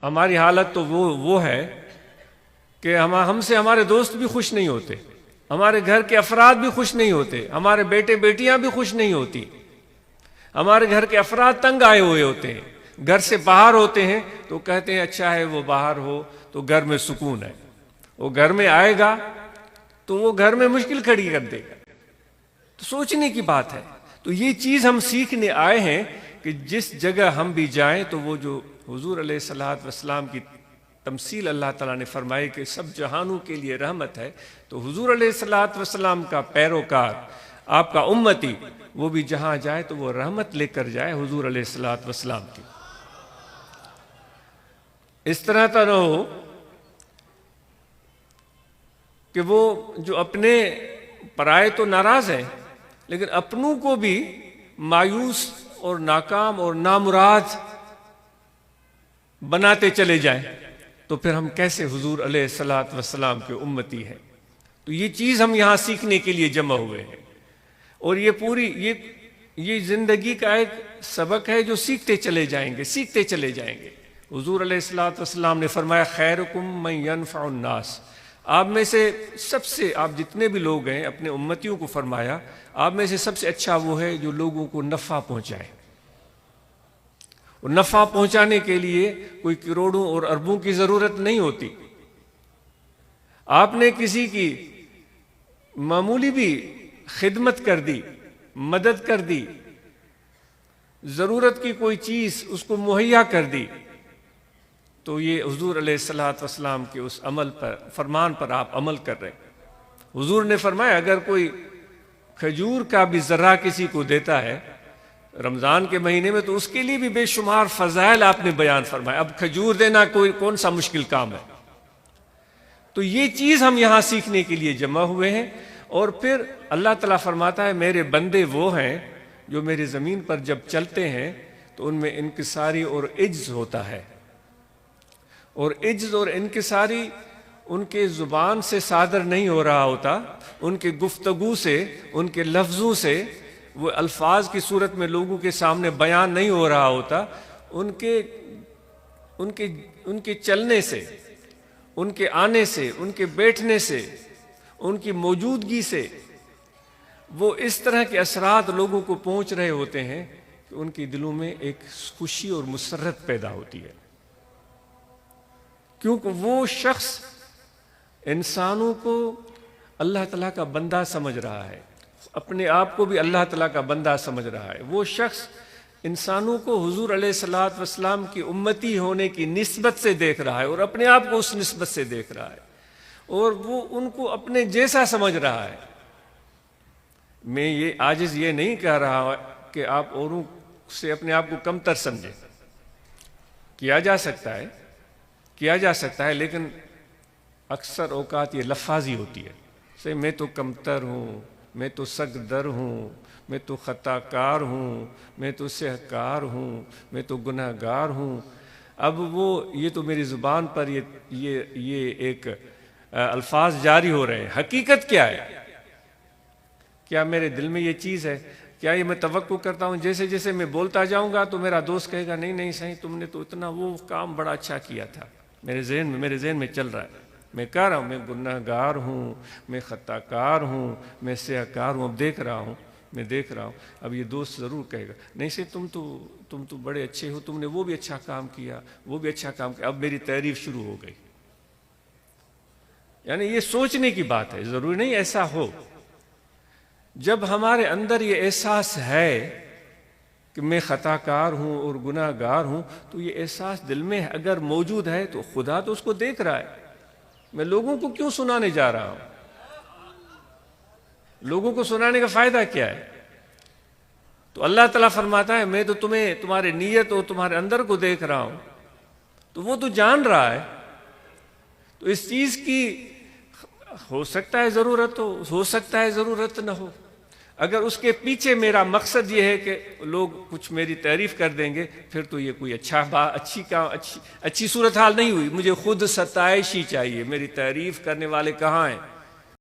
ہماری حالت تو وہ ہے کہ ہم سے ہمارے دوست بھی خوش نہیں ہوتے، ہمارے گھر کے افراد بھی خوش نہیں ہوتے، ہمارے بیٹے بیٹیاں بھی خوش نہیں ہوتی، ہمارے گھر کے افراد تنگ آئے ہوئے ہوتے ہیں، گھر سے باہر ہوتے ہیں تو کہتے ہیں اچھا ہے وہ باہر ہو تو گھر میں سکون ہے، وہ گھر میں آئے گا تو وہ گھر میں مشکل کھڑی کر دے گا۔ تو سوچنے کی بات ہے۔ تو یہ چیز ہم سیکھنے آئے ہیں کہ جس جگہ ہم بھی جائیں تو وہ جو حضور علیہ الصلوۃ والسلام کی تمثیل اللہ تعالیٰ نے فرمائی کہ سب جہانوں کے لیے رحمت ہے، تو حضور علیہ الصلوۃ والسلام کا پیروکار، آپ کا امتی، وہ بھی جہاں جائے تو وہ رحمت لے کر جائے حضور علیہ الصلوۃ والسلام کی۔ اس طرح تو نہ ہو کہ وہ جو اپنے پرائے تو ناراض ہیں لیکن اپنوں کو بھی مایوس اور ناکام اور نامراد بناتے چلے جائیں، تو پھر ہم کیسے حضور علیہ الصلوۃ والسلام کے امتی ہیں؟ تو یہ چیز ہم یہاں سیکھنے کے لیے جمع ہوئے ہیں، اور یہ پوری یہ زندگی کا ایک سبق ہے جو سیکھتے چلے جائیں گے۔ حضور علیہ الصلوۃ والسلام نے فرمایا خیرکم من ینفع الناس، آپ میں سے سب سے، آپ جتنے بھی لوگ ہیں اپنے امتیوں کو فرمایا آپ میں سے سب سے اچھا وہ ہے جو لوگوں کو نفع پہنچائے، اور نفع پہنچانے کے لیے کوئی کروڑوں اور اربوں کی ضرورت نہیں ہوتی۔ آپ نے کسی کی معمولی بھی خدمت کر دی، مدد کر دی، ضرورت کی کوئی چیز اس کو مہیا کر دی، تو یہ حضور علیہ الصلوۃ والسلام کے اس عمل پر، فرمان پر آپ عمل کر رہے ہیں۔ حضور نے فرمایا اگر کوئی کھجور کا بھی ذرہ کسی کو دیتا ہے رمضان کے مہینے میں تو اس کے لیے بھی بے شمار فضائل آپ نے بیان فرمایا۔ اب کھجور دینا کون سا مشکل کام ہے؟ تو یہ چیز ہم یہاں سیکھنے کے لیے جمع ہوئے ہیں۔ اور پھر اللہ تعالیٰ فرماتا ہے میرے بندے وہ ہیں جو میری زمین پر جب چلتے ہیں تو ان میں انکساری اور عجز ہوتا ہے، اور عجز اور انکساری ان کے زبان سے صادر نہیں ہو رہا ہوتا، ان کے گفتگو سے، ان کے لفظوں سے، وہ الفاظ کی صورت میں لوگوں کے سامنے بیان نہیں ہو رہا ہوتا، ان کے چلنے سے، ان کے آنے سے، ان کے بیٹھنے سے، ان کی موجودگی سے وہ اس طرح کے اثرات لوگوں کو پہنچ رہے ہوتے ہیں کہ ان کے دلوں میں ایک خوشی اور مسرت پیدا ہوتی ہے، کیونکہ وہ شخص انسانوں کو اللہ تعالیٰ کا بندہ سمجھ رہا ہے، اپنے آپ کو بھی اللہ تعالیٰ کا بندہ سمجھ رہا ہے۔ وہ شخص انسانوں کو حضور علیہ الصلوۃ والسلام کی امتی ہونے کی نسبت سے دیکھ رہا ہے، اور اپنے آپ کو اس نسبت سے دیکھ رہا ہے، اور وہ ان کو اپنے جیسا سمجھ رہا ہے۔ میں یہ عاجز یہ نہیں کہہ رہا کہ آپ اوروں سے اپنے آپ کو کمتر سمجھیں، کیا جا سکتا ہے، لیکن اکثر اوقات یہ لفاظی ہوتی ہے، میں تو کمتر ہوں، میں تو سگ در ہوں، میں تو خطا کار ہوں، میں تو سہکار ہوں، میں تو گناہ گار ہوں۔ اب یہ تو میری زبان پر یہ ایک الفاظ جاری ہو رہے ہیں، حقیقت کیا ہے؟ کیا میرے دل میں یہ چیز ہے؟ کیا یہ میں توقع کرتا ہوں جیسے جیسے میں بولتا جاؤں گا تو میرا دوست کہے گا نہیں صحیح، تم نے تو اتنا وہ کام بڑا اچھا کیا تھا، میرے ذہن میں چل رہا ہے، میں کہہ رہا ہوں میں گناہ گار ہوں، میں خطا کار ہوں، میں سیاکار ہوں، اب دیکھ رہا ہوں، اب یہ دوست ضرور کہے گا نہیں سے تم تو بڑے اچھے ہو، تم نے وہ بھی اچھا کام کیا، اب میری تعریف شروع ہو گئی۔ یعنی یہ سوچنے کی بات ہے، ضروری نہیں ایسا ہو۔ جب ہمارے اندر یہ احساس ہے کہ میں خطا کار ہوں اور گناہ گار ہوں، تو یہ احساس دل میں اگر موجود ہے تو خدا تو اس کو دیکھ رہا ہے۔ میں لوگوں کو کیوں سنانے جا رہا ہوں؟ لوگوں کو سنانے کا فائدہ کیا ہے؟ تو اللہ تعالیٰ فرماتا ہے میں تو تمہارے نیت اور تمہارے اندر کو دیکھ رہا ہوں، تو وہ تو جان رہا ہے۔ تو اس چیز کی ہو سکتا ہے ضرورت ہو سکتا ہے ضرورت نہ ہو۔ اگر اس کے پیچھے میرا مقصد یہ ہے کہ لوگ کچھ میری تعریف کر دیں گے، پھر تو یہ کوئی اچھی صورتحال نہیں ہوئی۔ مجھے خود ستائش ہی چاہیے، میری تعریف کرنے والے کہاں ہیں؟